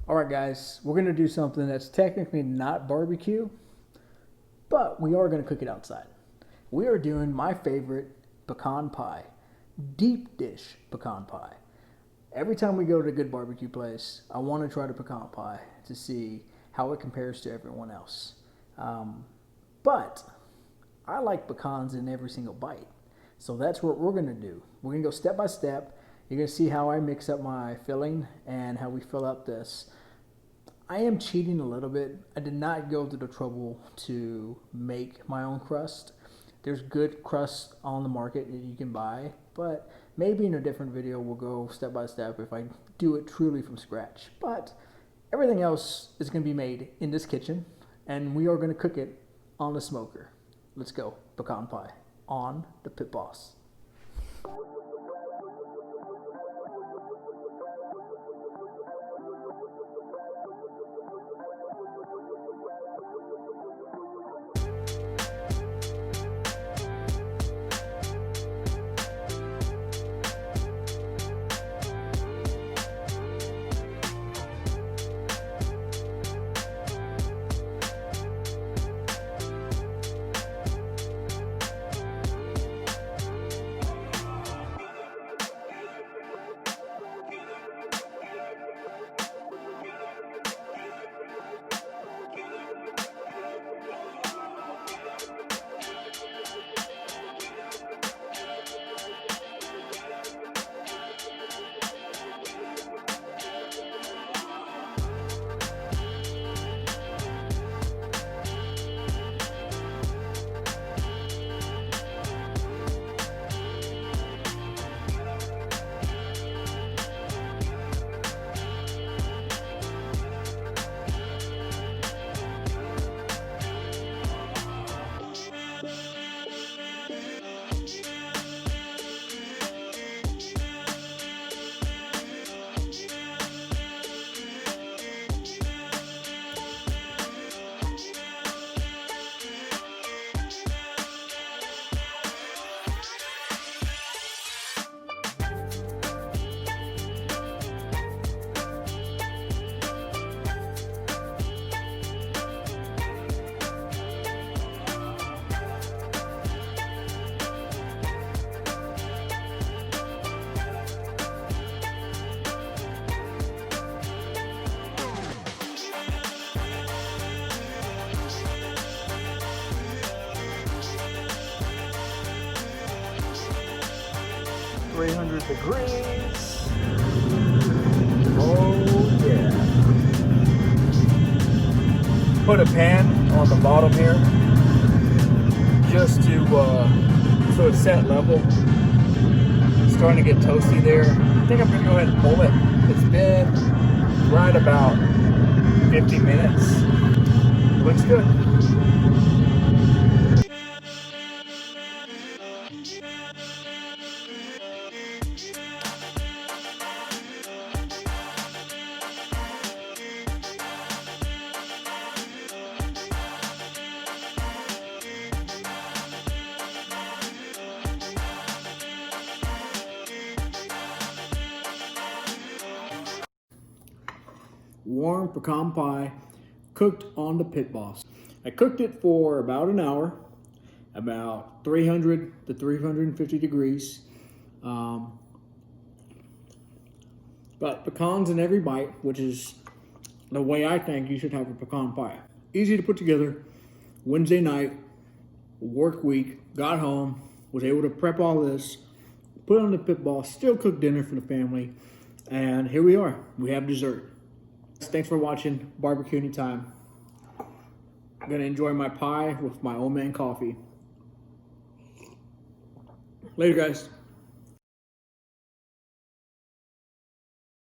All right, guys, we're going to do something that's technically not barbecue, but we are going to cook it outside. We are doing my favorite pecan pie, deep dish pecan pie. Every time we go to a good barbecue place, I want to try the pecan pie to see how it compares to everyone else. But I like pecans in every single bite. So that's what we're going to do. We're going to go step by step. You're going to see how I mix up my filling and how we fill up this. I am cheating a little bit. I did not go through the trouble to make my own crust. There's good crust on the market that you can buy, but maybe in a different video we'll go step by step if I do it truly from scratch. But everything else is going to be made in this kitchen, and we are going to cook it on the smoker. Let's go. Pecan pie on the Pit Boss. 300 degrees. Oh yeah. Put a pan on the bottom here just to so it's set level. It's starting to get toasty there. I think I'm gonna go ahead and pull it. It's been right about 50 minutes. Looks good. Warm pecan pie cooked on the Pit Boss. I cooked it for about an hour, about 300 to 350 degrees. But pecans in every bite, which is the way I think you should have a pecan pie. Easy to put together. Wednesday night, work week, got home, was able to prep all this, put it on the Pit Boss, still cook dinner for the family, and here we are. We have dessert. Thanks for watching Barbecue Anytime. I'm gonna enjoy my pie with my old man coffee. Later, guys.